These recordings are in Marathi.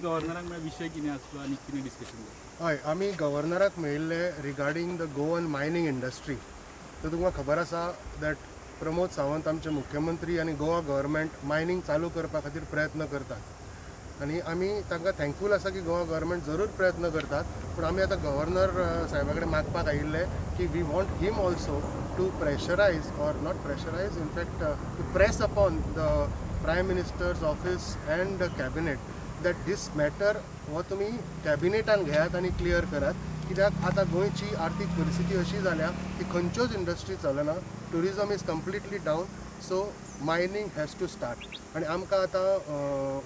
गव्हर्नरांक विषय कितें आसलो आनी कितें डिस्कशन जालें? हय, आमी गव्हर्नराक मेळिल्ले regarding the Goan mining industry. तर तुमकां खबर आसा दॅट प्रमोद सावंत आमचे मुख्यमंत्री आनी गोवा गव्हर्मेंट मायनींग चालू करपा खातीर प्रयत्न करतात आनी आमी तांकां थँकफूल आसा की गोवा गव्हर्मेंट जरूर प्रयत्न करतात. पूण आमी आतां गव्हर्नर साहेबा कडेन मागपाक आयिल्ले की we want him also to pressurise or not pressurise in fact to press upon the prime minister's office and the cabinet that this matter हो तुमी कॅबिनेटान घेयात आनी क्लियर करात. कित्याक आतां गोंयची आर्थीक परिस्थिती अशी जाल्या की खंयच्योच इंडस्ट्री चलना, tourism is completely down. So mining has to start आनी आमकां आतां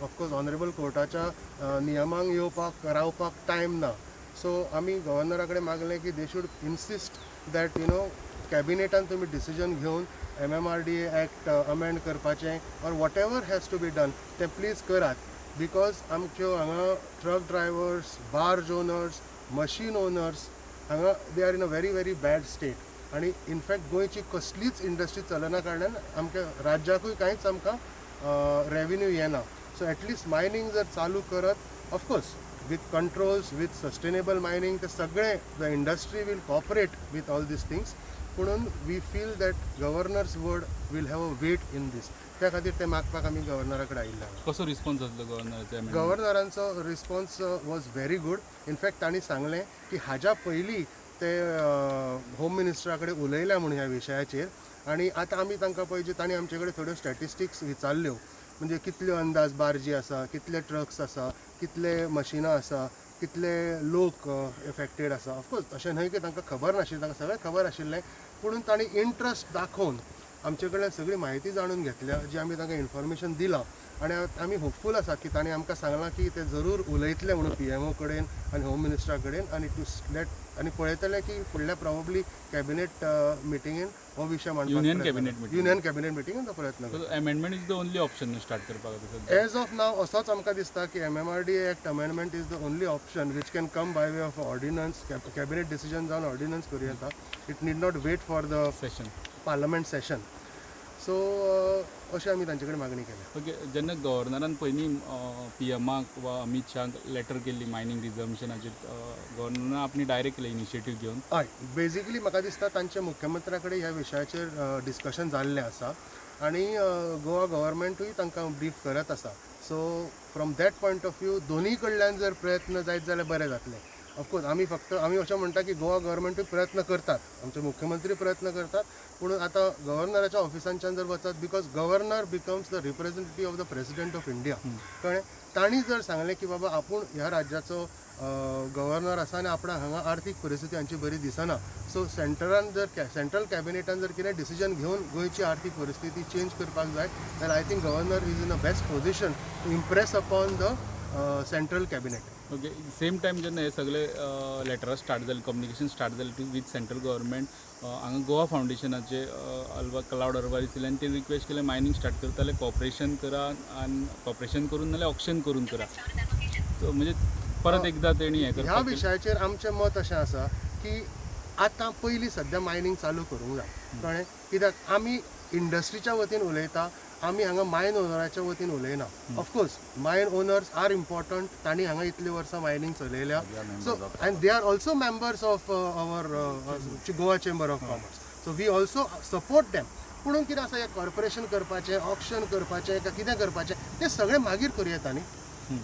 ऑफकोर्स ऑनरेबल कोर्टाच्या नियमांक येवपाक रावपाक टायम ना. सो आमी गव्हर्नरा कडेन मागलें की दे शूड इन्सिस्ट दॅट कॅबिनेटान तुमी डिसिजन घेवन MMRDA एक्ट अमेंड करपाचें or whatever has to be done तें प्लीज करात. बिकॉज आमच्यो हांगा truck drivers, barge owners, machine owners हांगा they are in a very very bad state आनी इनफॅक्ट गोंयची कसलीच इंडस्ट्री चलना कारणान आमच्या राज्याकूय कांयच आमकां रेवेन्यू येना. सो एटलिस्ट मायनींग जर चालू करत of course with controls with sustainable mining ते सगळें the industry will cooperate with all these things. म्हणून we feel that governor's word will have a weight in this. त्या खातीर ते मागपाक आमी गव्हर्नरा कडेन आयिल्ले. कसो रिस्पॉन्स आसलो गव्हर्नराचो? गव्हर्नरांचो response was very good. In fact तांणी सांगलें की हाज्या पयलीं ते होम मिनिस्टरा कडेन उलयल्या म्हणून ह्या विशयाचेर आनी आतां आमी तांकां पळय तांणी आमचे कडेन थोड्यो स्टॅटिस्टिक्स विचारल्यो म्हणजे कितल्यो अंदाज बार्जी आसा, कितले ट्रक्स आसा, कितले मशिनां आसा, कितले लोक एफेक्टेड आसा. ऑफकोर्स अशें न्हय की तांकां खबर नाशिल्लें, तांकां सगळें खबर आशिल्लें. पूण तांणी इंट्रस्ट दाखोवन आमचे कडल्यान सगळी म्हायती जाणून घेतल्या जी आमी तांकां इन्फॉर्मेशन दिलां आनी आमी होपफूल आसा की तांणी आमकां सांगलां की ते जरूर उलयतले म्हणून PMO कडेन आनी होम मिनिस्टरा कडेन आनी टू लेट आनी पळयतले की फुडल्या प्रॉबब्ली कॅबिनेट मिटिंगेन हो विशय मांडपाक युनियन कॅबिनेट मिटिंगेन तो प्रयत्न करता. Amendment is the only option start करपाक? एज ऑफ नाव असोच आमकां दिसता की MMRDA act amendment is the only option which can come by way of ordinance. Cabinet decision जावन ऑर्डिनन्स करूं येता. It need not wait for the session parliament session. So अशें आमी तांचे कडेन मागणी केल्या. ओके. जेन्ना गव्हर्नरान पयलीं PMाक वा अमित शाहाक लेटर केल्ली मायनींग रिजर्वेशनाचेर, गव्हर्नरान आपणी डायरेक्ट केलें इनिशिएटीव घेवन? हय, बेजिकली म्हाका दिसता तांच्या मुख्यमंत्र्या कडेन ह्या विशयाचेर डिस्कशन जाल्लें आसा आनी गोवा गव्हर्मेंटूय तांकां ब्रीफ करत आसा. So from that point of view दोनूय कडल्यान जर प्रयत्न जायत जाल्यार बरें जातलें. ऑफकोर्स आमी अशें म्हणटा की गोवा गव्हर्मेंटूय प्रयत्न करतात, आमचे मुख्यमंत्री प्रयत्न करतात. पूण आतां गव्हर्नराच्या ऑफिसांच्यान जर वचत because governor becomes the representative of the president of India. कळ्ळें? तांणी जर सांगलें की बाबा आपूण ह्या राज्याचो गव्हर्नर आसा आनी आपणा हांगा आर्थीक परिस्थिती हांची बरी दिसना. सो सेंट्रल कॅबिनेटान जर कितें डिसिजन घेवन गोंयची आर्थीक परिस्थिती चेंज करपाक जाय जाल्यार I think governor is in a best position to impress upon the central cabinet. Okay. Same time जेन्ना हे सगळे लेटरां स्टार्ट जालें, कम्युनिकेशन स्टार्ट जालें विथ सेंट्रल गव्हर्मेंट, हांगा गोवा फावंडेशनाचे क्लाउड अरवारीस आनी ते रिक्वेस्ट केलें मायनींग स्टार्ट करता जाल्यार कॉपरेशन करा आनी कॉपरेशन करून नाल्यार ऑक्शन करून करा. सो म्हणजे परत एकदां तेणी हें करता. ह्या विशयाचेर आमचें मत अशें आसा की आतां पयलीं सद्या मायनींग चालू करूंक जाय. कळ्ळें? कित्याक आमी इंडस्ट्रीच्या वतीन उलयता, आमी हांगा मायन ओनराच्या वतीन उलयना. Of course mine owners are important, तांणी हांगा इतलीं वर्सां मायनींग चलयल्या. So and they are also members of our Goa chamber of commerce. So we also support them. पूण कितें आसा, हें कॉर्पोरेशन करपाचें, ऑक्शन करपाचें काय कितें करपाचें तें सगळें मागीर करूं येता न्ही.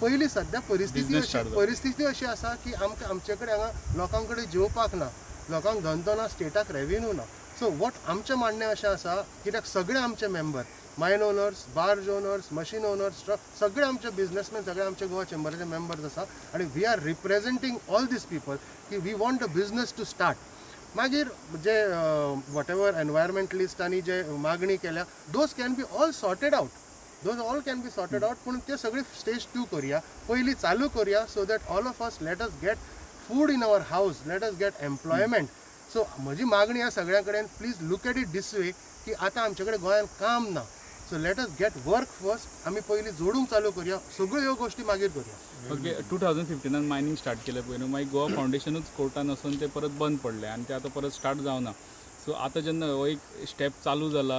पयलीं सद्या परिस्थिती अशी आसा की आमचे कडेन हांगा लोकां कडेन जेवपाक ना, लोकांक धंदो ना, स्टेटाक रेवेन्यू ना. सो वॉट आमचें म्हणणें अशें आसा कित्याक सगळे आमचे member mine owners, barge owners, machine owners, truck सगळे आमचे बिझनेसमॅन सगळे आमचे गोवा चेंबराचे मेंबर्स आसा आनी we are representing all these people की we want the business to start. मागीर जे वॉट एवर एनवायरमेंटलिस्टांनी जे मागणी केल्या those can be all sorted out. पूण ते सगळे स्टेज 2 करुया, पयलीं चालू करुया so that all of us let us get food in our house, let us get employment. So म्हजी मागणी ह्या सगळ्यां कडेन please look at it this way की आतां आमचे कडेन गोंयांत काम ना. So let us get work first. आमी पयलीं जोडूंक चालू करुया, सगळ्यो ह्यो गोश्टी मागीर करुया. ओके. 2015 मायनींग स्टार्ट केलें पळय न्हू, मागीर गोवा फावंडेशनूच कोर्टान वचून ते परत बंद पडलें आनी ते आतां परत स्टार्ट जावना. सो आतां जेन्ना हो एक स्टेप चालू जाला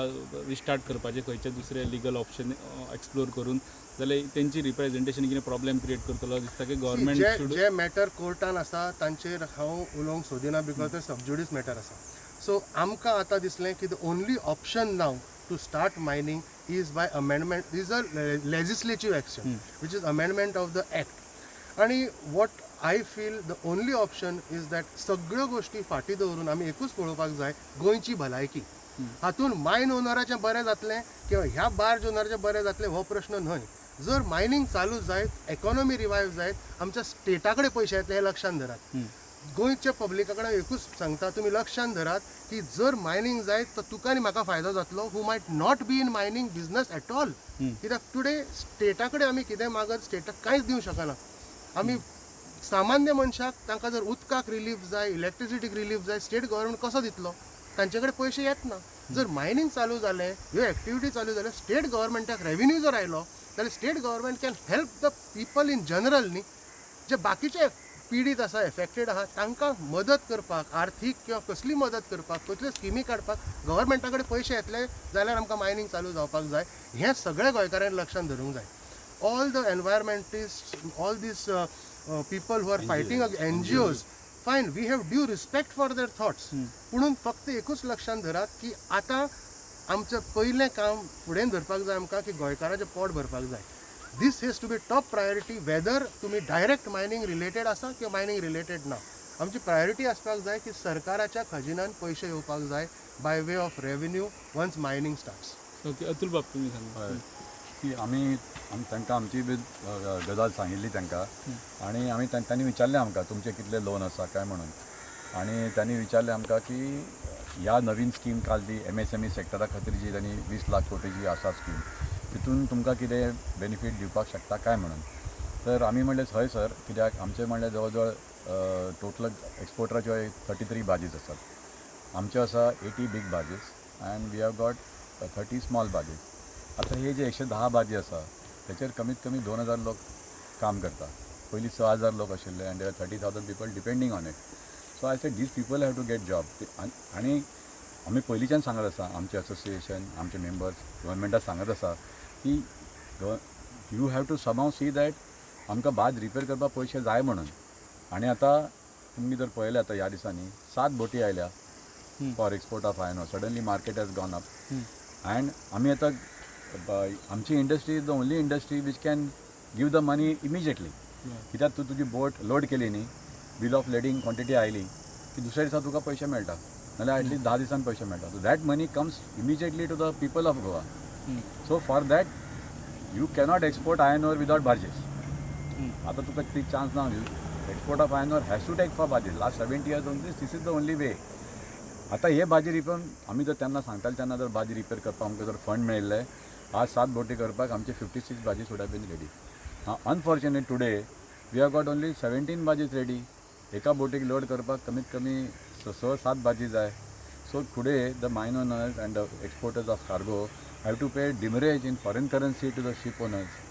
रिस्टार्ट करपाचें खंयचे दुसरे लिगल ऑप्शन एक्सप्लोर करून, जाल्यार तेंची रिप्रेझेंटेशन कितें प्रॉब्लेम क्रिएट करतलो दिसता की गव्हर्मेंट जे जे मॅटर कोर्टान आसा तांचेर हांव उलोवंक सोदिना बिकॉज ते सबज्युडीस मॅटर आसा. सो आमकां आतां दिसलें की the only option now to start mining is by amendment, is a legislative action which is amendment of the act. आणि what I feel the only option is that सगळ्यो गोश्टी फाटी दवरून आमी एकूच पळोवपाक जाय, गोंयची भलायकी. हातून मायन ओनराचें बरें जातलें किंवा ह्या बार्ज ओनराचें बरें जातलें हो प्रश्न न्हय. जर मायनींग चालू जायत, इकॉनॉमी रिवायव जायत, आमच्या स्टेटा कडेन पयशे येतले हे लक्षांत धरात. गोंयच्या पब्लिका कडेन एकूच सांगता, तुमी लक्षांत धरात की जर मायनींग जायत तर तुका आनी म्हाका फायदो जातलो, who might not be in mining business at all. कित्याक टुडे स्टेटा कडेन आमी कितें मागत स्टेटाक कांयच दिवंक शकना. आमी सामान्य मनशाक तांकां जर उदकाक रिलीफ जाय, इलेक्ट्रिसिटीक रिलीफ जाय, स्टेट गव्हर्मेंट कसो दितलो? तांचे कडेन पयशे येत ना. जर मायनींग चालू जालें, ह्यो एक्टिविटी चालू जाल्यो, स्टेट गव्हर्मेंटाक रेव्हेन्यू जर आयलो जाल्यार state government can help the people in general न्ही, जे बाकीचे पिडीत आसा, एफेक्टेड आहा, तांकां मदत करपाक, आर्थीक किंवा कसली मदत करपाक, कसल्यो स्किमी काडपाक गव्हर्मेंटा कडेन पयशे येतले जाल्यार आमकां मायनींग चालू जावपाक जाय. हें सगळ्या गोंयकारांनी लक्षांत धरूंक जाय. All the environmentalist, all these people who are fighting NGOs, fine, we have due respect for their thoughts. म्हणून फक्त एकूच लक्षांत धरात की आतां आमचें पयलें काम फुडें धरपाक जाय आमकां की गोंयकाराचें पोट भरपाक जाय. This has to be top priority, whether तुमी डायरेक्ट मायनींग रिलेटेड आसा किंवा मायनींग रिलेटेड ना. आमची प्रायोरिटी आसपाक जाय की सरकाराच्या खजिनान पयशे येवपाक जाय by way of revenue once mining starts. Okay, Atul Bab तुमी सांगा. की आमी तांकां आमची बी गजाल सांगिल्ली तांकां, आनी तांणी विचारलें आमकां तुमचे कितले लोन आसा काय म्हणून. आनी त्यांनी विचारलें आमकां की ह्या नवीन स्कीम काडली MSME सेक्टरा खातीर जी तांणी 20 लाख कोटीची आसा स्कीम, तितून तुमकां कितें बेनिफीट दिवपाक शकता काय म्हणून. तर आमी म्हणलें हय सर, कित्याक आमचे म्हणलें जवळ जवळ टोटल एक्सपोर्टराच्यो 33 बाजीस आसात. आमच्यो आसा 80 big barges and we have got 30 small barges. आता हे जे 110 बाजी आसा त्याचेर कमीत कमी 2000 लोक काम करता. पयलीं 6000 लोक आशिल्ले and there are 30,000 people depending on it. So I said these people have to get job. आनी आमी पयलींच्यान सांगत आसा, आमचे असोसिएशन, आमचे मेंबर्स गव्हर्मेंटाक सांगत आसा की you have to somehow see that आमकां बाज रिपेर करपाक पयशे जाय म्हणून. आनी आतां तुमी जर पळयलें आतां ह्या दिसांनी 7 बोटी आयल्या for export of iron ore. Suddenly market has gone up and आमी आतां आमची industry is the only industry which can give the money immediately. कित्याक तूं तुजी बोट लोड केली न्ही, बील ऑफ लेडींग क्वॉन्टिटी आयली की दुसऱ्या दिसा तुका पयशे मेळटा, नाल्यार एटलीस्ट 10 दिसान पयशे मेळटा. So that money comes immediately to the people of Goa. So for that you cannot export iron ore without barges. आतां तुका ती चान्स ना. Export of iron ore has to take for barges. Last 70 years on this is the only way. आतां हे बाजी रिपेर आमी जर तेन्ना सांगताले तेन्ना जर बाजी रिपेर करपाक आमकां जर फंड मेळिल्ले, आज 7 बोटी करपाक आमचे 56 barges would have been ready. Unfortunate today we have got only 17 barges ready. एका बोटीक लोड करपाक कमीत कमी 6-7 बाजी जाय. So today the mine owners and the exporters of cargo have to pay demurrage in foreign currency to the ship owners.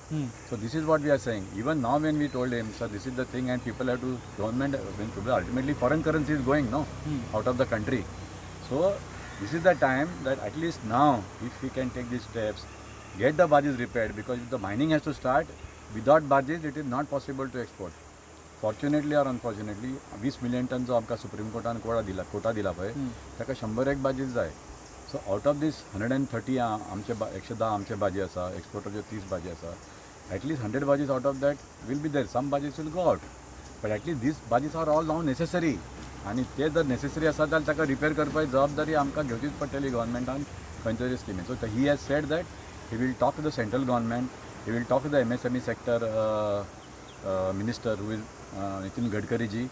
So this is what we are saying. Even now when we told him, sir, this is the thing and people have to, government, ultimately foreign currency is going, no, out of the country. So this is the time that at least now, if we can take these steps, get the barges repaired, because if the mining has to start, without barges, it is not possible to export. Fortunately or unfortunately, 20 million ton जो आमकां सुप्रीम कोर्टान कोटा दिला पळय, ताका 101 बाजीस जाय. सो आउट ऑफ दीस 130 आमचे 110 आमचे बाजी आसा, एक्सपोर्टरच्यो 30 बाजी आसा. At least 100 bajes out of that will be there. Some bajes will go out, but at least these bajes are all now necessary. आणि ते जर नेसेसरी आसा जाल्यार ताका रिपेर करपाची जबाबदारी आमकां घेवचीच पडटली गव्हर्मेंटान खंय तरी स्किमी. So he has said that he will talk to the central government, he will talk to the MSME sector minister who is Nitin Gadkari ji.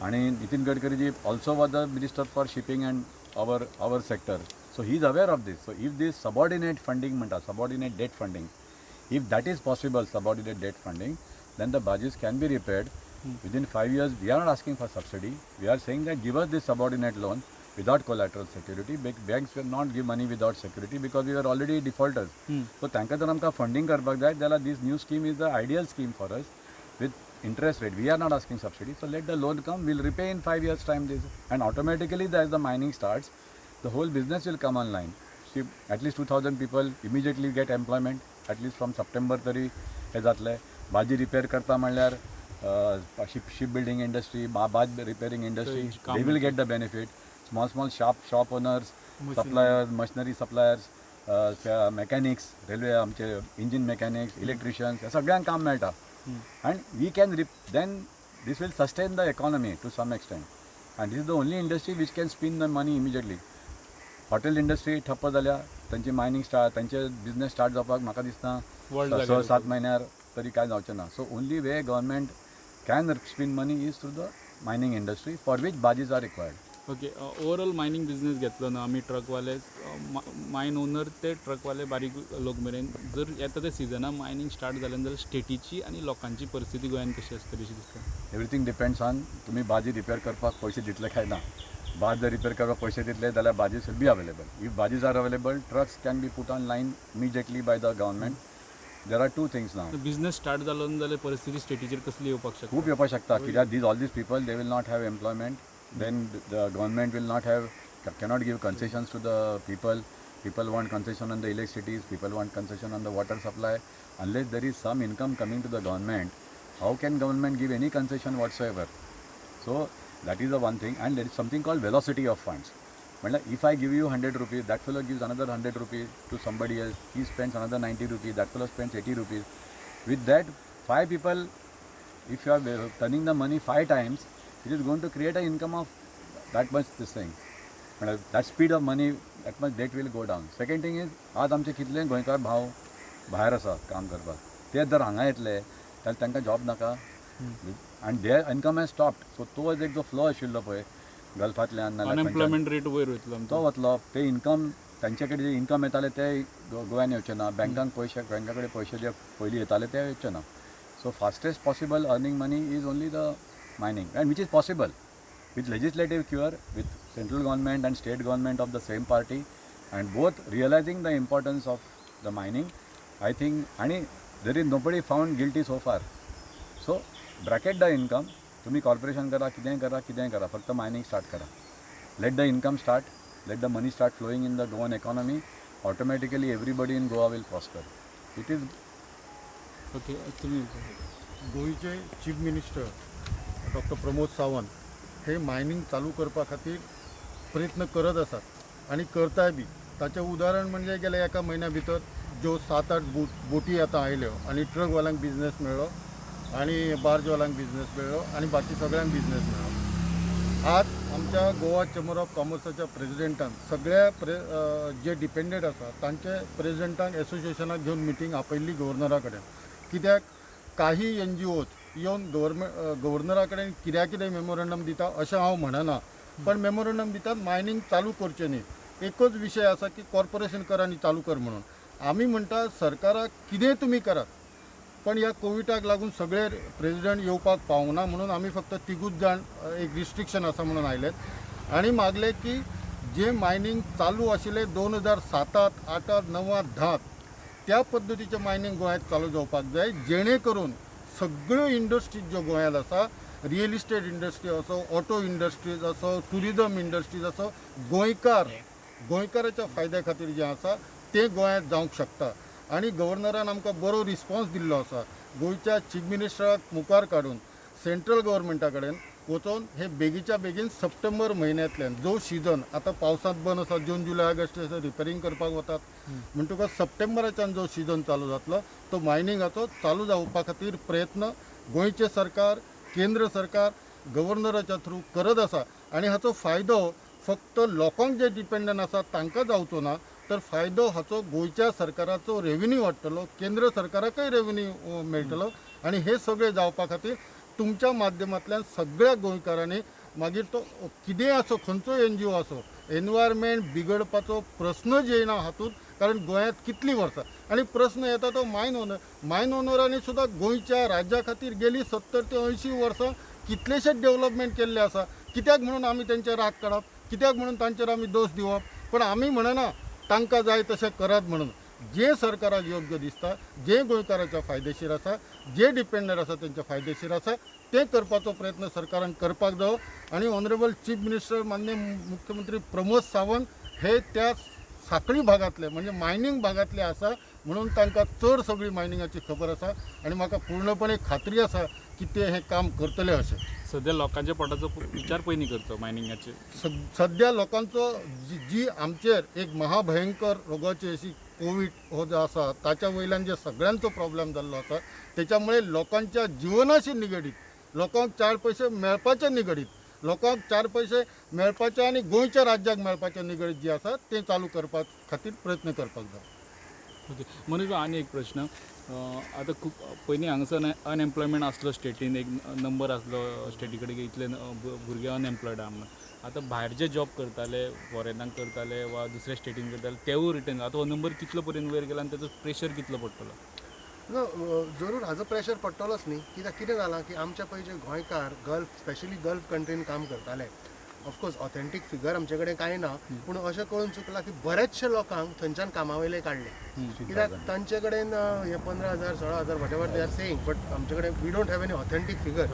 आणि Nitin Gadkari ji also was the minister for shipping and our sector. So he is aware of this. So if this subordinate funding म्हणटा, subordinate debt funding, if that is possible, subordinate debt funding, then the barges can be repaired within 5 years. We are not asking for subsidy. We are saying that give us this subordinate loan without collateral security. Banks will not give money without security because we are already defaulters. So तांकां जर आमकां funding करपाक जाय जाल्यार this new scheme is the ideal scheme for us with interest rate. We are not asking subsidy. So let the loan come. We'll repay in 5 years time this, and automatically as the mining starts, the whole business will come online. See, at least 2,000 people immediately get employment, at least from September तरी हे जातले. भाजी रिपेअर करता म्हणल्यार ship building industry, बाज repairing industry, they will get the benefit. Small shop owners, suppliers, machinery suppliers, mechanics, railway आमचे engine mechanics, electricians, ह्या सगळ्यांक काम मेळटा. And we can then this will sustain the economy to some extent. And this is the only industry which can spin the money immediately. Hotel industry ठप्प जाल्या, त्यांची मायनिंग त्यांचे बिझनेस स्टार्ट जावपाक म्हाका दिसता 6-7 म्हयन्यार तरी कांय जावचें ना. So only way government can spin money is through the mining industry for which barges are required. Okay, overall mining business घेतलो ना आमी, ट्रकवाले, मायन ओनर ते ट्रकवाले बारीक लोक मेरेन, जर येता त्या सिजनाक मायनिंग स्टार्ट जालें जाल्यार स्टेटीची आनी लोकांची परिस्थिती गोंयांत कशी आसतली अशी दिसता? एवरीथींग डिपेंड्स ऑन तुमी बाजी रिपेअर करपाक पयशे दितले काय ना. बाज जर रिपेअर करपाक पयशे दितले जाल्यार barges will be available. If barges are available, trucks can be put on line immediately by the government. There are two things now. Business start जालो जाल्यार परिस्थिती स्टेटीचेर कसली येवपाक शकता? खूब येवपाक शकता, कित्याक all these people they will not have employment. Then the government will not have, cannot give concessions to the people. People want concession on the electricity, people want concession on the water supply. Unless there is some income coming to the government, how can government give any concession whatsoever? So that is the one thing. And there is something called velocity of funds. If I give you 100 rupees, that fellow gives another 100 rupees to somebody else. He spends another 90 rupees, that fellow spends 80 rupees. With that, 5 people, if you are turning the money 5 times, it is going to create an income of that much this thing. That speed of money, that much debt will go down. Second thing is, आज आमचे कितले गोंयकार भाव भायर आसा काम करपाक, ते जर हांगा येतले जाल्यार तांकां जॉब नाका आनी there income has stopped. So तो एक जो फ्लो आशिल्लो पळय गल्फांतल्यान नाल्यार अनएम्प्लॉयमेंट रेट वयर वयतलो तो वतलो. ते इनकम तांचे कडेन जे इनकम येताले ते गोंयान येवचे ना. बँका कडेन पयशे जे पयलीं येताले ते येवचे ना. So fastest possible earning money is only the mining, and which is possible with legislative cure, with central government and state government of the same party, and both realizing the importance of the mining. I think, and there is nobody found guilty so far. So bracket the income. तुम्ही corporation करा, कितेंय करा, फक्त mining start करा. Let the income start, let the money start flowing in the Goan economy. Automatically everybody in Goa will prosper. It is. Okay, तुम्ही गोंयचे chief minister doctor Pramod Sawant हे मायनिंग चालू करपा खातीर प्रयत्न करत आसात आनी करताय बी. ताचें उदाहरण म्हणजे गेल्या एका म्हयन्या भितर ज्यो 7-8 बोटी आतां आयल्यो आनी ट्रकवाल्यांक बिझनेस मेळ्ळो आनी बार्जवाल्यांक बिझनेस मेळ्ळो आनी बाकी सगळ्यांक बिझनेस मेळ्ळो. आज आमच्या गोवा चेंबर ऑफ कॉमर्साच्या प्रेजिडेंटान सगळ्या जे डिपेंडेंट आसा तांचे प्रेजिडेंटांक एसोसिएशनाक घेवन मिटींग आपयल्ली गव्हर्नरा कडेन. कित्याक काही NGOज येवन गव्हर्नरा कडेन कितें मेमोरंडम दिता अशें हांव म्हणना, पण मेमोरंडम दितात मायनिंग चालू करचें न्ही. एकच विशय आसा की कॉर्पोरेशन कर आनी चालू कर म्हणून. आमी म्हणटा सरकाराक कितेंय तुमी करात, पण ह्या कोविडाक लागून सगळे प्रेजिडेंट येवपाक पावना म्हणून आमी फक्त 3 जाण एक रिस्ट्रिक्शन आसा म्हणून आयलेत आनी मागले की जे मायनिंग चालू आशिल्ले 2007, 8, 9, 10 त्या पद्दतीचें मायनिंग गोंयांत चालू जावपाक जाय, जेणे करून सगळ्यो इंडस्ट्रीज ज्यो गोंयांत आसा, रियल इस्टेट इंडस्ट्री असो, ऑटो इंडस्ट्रीज असो, टुरिजम इंडस्ट्रीज असो, गोंयकाराच्या फायद्या खातीर जें आसा तें गोंयांत जावंक शकता. आनी गव्हर्नरान आमकां बरो रिस्पॉन्स दिल्लो आसा. गोंयच्या चीफ मिनिस्टराक मुखार काडून सेंट्रल गव्हर्मेंटा कडेन वचून हे बेगीच्या बेगीन सप्टेंबर म्हयन्यांतल्यान जो सिजन आतां पावसांत बंद आसा, जून, जुलय, ऑगस्ट रिपेरिंग करपाक वतात, म्हणटकच सप्टेंबराच्यान जो सिजन चालू जातलो तो मायनिंगाचो चालू जावपा खातीर प्रयत्न गोंयचे सरकार, केंद्र सरकार गव्हर्नराच्या थ्रू करत आसा. आनी हाचो फायदो फक्त लोकांक जे डिपेंडंट आसा तांकां जावचो ना, तर फायदो हाचो गोंयच्या सरकाराचो रेव्हेन्यू वाडटलो, केंद्र सरकाराकय रेव्हेन्यू मेळटलो. आनी हे सगळें जावपा खातीर तुमच्या माध्यमांतल्यान सगळ्या गोंयकारांनी मागीर तो कितेंय आसो, खंयचोय NGO आसो, एनवायरमेंट बिगडपाचो प्रस्नच येयना हातूंत. कारण गोंयांत कितलीं वर्सां आनी प्रस्न येता तो मायन ओनरांनी सुद्दां गोंयच्या राज्या खातीर गेली 70 ते 80 वर्सां कितलेशेच डेव्हलपमेंट केल्ले आसा. कित्याक म्हणून आमी तेंचे राग काडप, कित्याक म्हणून तांचेर आमी दोश दिवप? पण आमी म्हणना तांकां जाय तशें करात म्हणून. जे सरकाराक योग्य दिसता, जे गोंयकाराच्या फायदेशीर आसा, जे डिपेंडंट आसा तेंच्या फायदेशीर आसा ते करपाचो प्रयत्न सरकारान करपाक जावो. आनी ऑनरेबल चीफ मिनिस्टर माननीय मुख्यमंत्री प्रमोद सावंत हे त्या साखळी भागातले म्हणजे मायनिंग भागातले आसा म्हणून तांकां चड सगळी मायनिंगाची खबर आसा आनी म्हाका पूर्णपणे खात्री आसा की ते हे काम करतले अशें. सध्या लोकांच्या पोटाचो विचार पयलीं करचो मायनिंगाचे. सध्या लोकांचो जी आमचेर एक महाभयंकर रोगाची अशी कोविड हो जो आसा ताच्या वयल्यान जे सगळ्यांचो प्रॉब्लेम जाल्लो आसा त्याच्यामुळे लोकांच्या जिवनाशी निगडीत लोकांक 4 पैसे मेळपाचे निगडीत लोकांक 4 पैसे मेळपाचे आनी गोंयच्या राज्याक मेळपाचे निगडीत जे आसा ते चालू करपा खातीर प्रयत्न करपाक जाय. ओके मनीष भाऊ, आनी एक प्रश्न. आतां खूब पयलीं हांगासर अनएम्प्लॉयमेंट आसलो स्टेटीन, एक नंबर आसलो स्टेटी कडेन की इतले भुरगे अनएम्प्लॉयड आहा म्हणून. आतां भायर जे जॉब करताले, फॉरेनाक करताले वा दुसऱ्या स्टेटीन करताले तेवूय रिटर्न आतां हो नंबर कितलो पर्यंत वयर गेला आनी ताचो प्रेशर कितलो पडटलो? जरूर हाजो प्रेशर पडटलोच न्ही. कित्याक कितें जालां की आमच्या पळय जे गोंयकार गल्फ स्पेशली गल्फ कंट्रीन काम करताले, ऑफकोर्स ऑथेंटीक फिगर आमचे कडेन कांय ना, पूण अशें कळून चुकलां की बरेचशे लोकांक थंयच्यान कामा वयले काडले. कित्याक तांचे कडेन हे 15,000 16,000 whatever they are saying, but आमचे कडेन we don't have any authentic figure.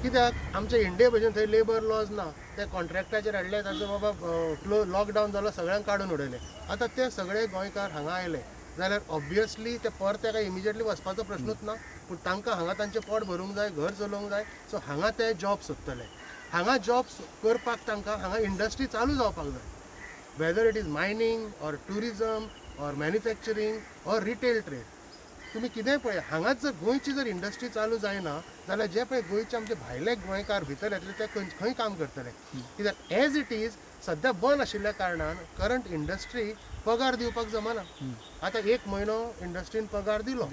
कित्याक आमच्या इंडिये भशेन थंय लेबर लॉज ना, ते कॉन्ट्रॅक्टाचेर हाडले, तांचो बाबा लॉकडावन जालो, सगळ्यांक काडून उडयले. आतां ते सगळे गोंयकार हांगा आयले जाल्यार ऑब्वियसली ते परत ताका इमिजिएटली वचपाचो प्रश्नूच ना, पूण तांकां हांगा तांचें पोट भरूंक जाय, घर चलोवंक जाय. सो हांगा ते जॉब सोदतले. हांगा जॉब करपाक तांकां हांगा इंडस्ट्री चालू जावपाक जाय, weather it is mining or tourism or manufacturing or retail trade. तुमी कितेंय पळय, हांगाच जर गोंयची जर इंडस्ट्री चालू जायना जाल्यार जे पळय गोंयचे आमचे भायले गोंयकार भितर येतले ते खंय काम करतले. कित्याक एज इट इज सध्या बंद आशिल्ल्या कारणान करंट इंडस्ट्रीक पगार दिवपाक जमना. आतां 1 म्हयनो इंडस्ट्रीन पगार दिलो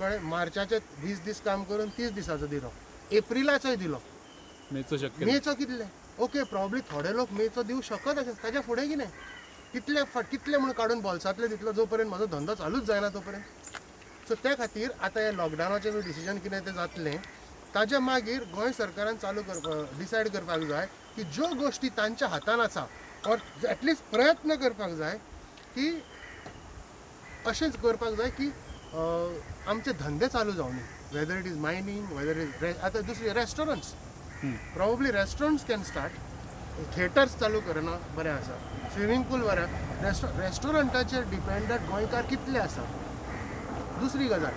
कळ्ळें, मार्चाचे 20 दीस काम करून 30 दिसाचो दिलो, एप्रिलाचोय दिलो, मेचो शक्य मेचो कितले? ओके, प्रॉब्ली थोडे लोक मेचो दिवं शकत अशें, ताच्या फुडें कितें कितले म्हणून काडून बॉल्सांतले दितलो जो पर्यंत म्हाजो धंदो चालूच जायना तो पर्यंत. सो त्या खातीर आतां हे लॉकडावनाचें जो डिसिजन कितें तें जातलें, ताच्या मागीर गोंय सरकारान चालू करपाक डिसायड करपाक जाय की ज्यो गोश्टी तांच्या हातान आसा ऑर एटलिस्ट प्रयत्न करपाक जाय की अशेंच करपाक जाय की आमचे धंदे चालू जावनी, whether it is mining, whether is आतां दुसरी restaurants, probably restaurants can start. Theatres चालू करना बरें आसा, स्विमींग पूल बरें, रेस्टॉरंटाचेर डिपेंडंट गोंयकार कितले आसा. दुसरी गजाल,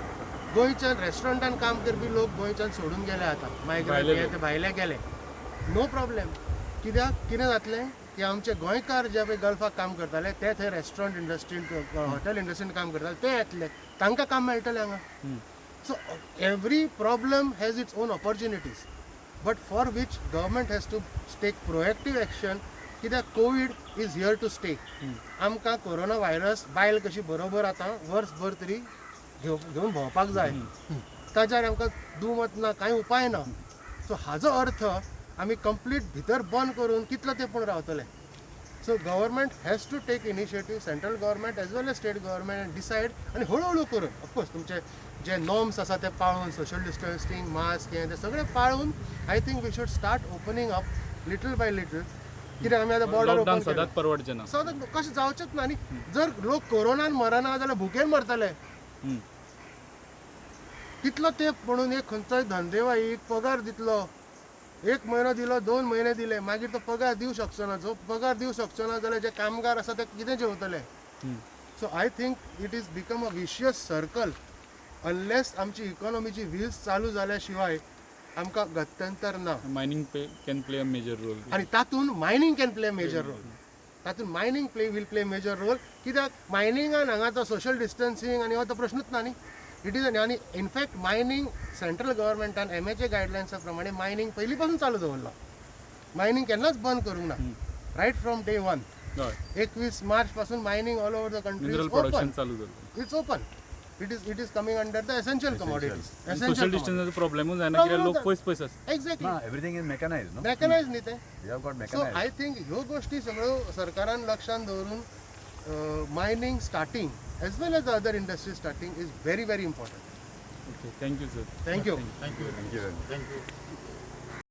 गोंयच्यान रेस्टॉरंटान काम करपी लोक गोंयच्यान सोडून गेले आतां, मायग्रेट ते भायले गेले, नो प्रॉब्लेम. कित्याक कितें जातलें की आमचे गोंयकार जे पळय गल्फाक काम करताले ते थंय रेस्टॉरंट इंडस्ट्रीन हॉटेल इंडस्ट्रीन काम करताले ते येतले, तांकां काम मेळटलें हांगा. So every problem has its own opportunities, but for which government has to take proactive action. कित्याक COVID is here to stay. आमकां कोरोना व्हायरस बायल कशी बरोबर आतां वर्सभर तरी घेवन भोंवपाक जाय, ताच्यार आमकां दुमत ना, कांय उपाय ना. सो हाजो अर्थ आमी कंप्लीट भितर बंद करून कितलो तेंपून रावतले. So government has to take initiative, central government as well as state government decide, आनी हळू करून ऑफकोर्स तुमचे जे नॉर्म्स आसा ते पाळून, सोशल डिस्टन्सिंग, मास्क हे ते सगळे पाळून I think we should start opening up little by little. कित्याक आमी आतां बॉर्डर ओपन सदांच परवडचें ना, सदांच कशें जावचेंच ना न्ही. जर लोक कोरोनान मरना जाल्यार भुकेन मरतले. कितलो तेंप म्हणून एक खंयचोय धंदेवाईक पगार दितलो, 1 म्हयनो दिलो, 2 म्हयने दिले, मागीर तो पगार दिवं शकचो ना. जो पगार दिवं शकचो ना जाल्यार जे कामगार आसा ते कितें जेवतले. So I think it is become a vicious circle. Unless आमची इकॉनॉमीची व्हील्स चालू जाल्या शिवाय आमकां गत्यंतर ना. Mining can play a major role. आनी तातूंत mining can play major role. तातूंत mining will play major role. कित्याक मायनिंगान हांगा तो सोशल डिस्टन्सिंग आनी हो तो प्रश्नूच ना न्ही. इट इज आनी इनफॅक्ट मायनिंग सेंट्रल गव्हर्मेंटान MHA गायडलायन्सा प्रमाणे मायनिंग पयलीं पासून चालू दवरला. मायनिंग केन्नाच बंद करूंक ना, रायट फ्रॉम डे 1. 21 मार्च पासून mining all over the country mineral production चालू जालें. It's open. It is coming under the essential commodities. Social डिस्टन्साचो प्रॉब्लेमूच जायना कित्याक लोक पयस आसता. Exactly, everything is mechanised, no mechanise न्ही ते. We have got so mechanised. I think ह्यो गोश्टी सगळ्यो सरकारान लक्षांत दवरून mining starting as well as other industry starting is very very important. Okay, thank you sir. Thank you. Thank you. Thank you.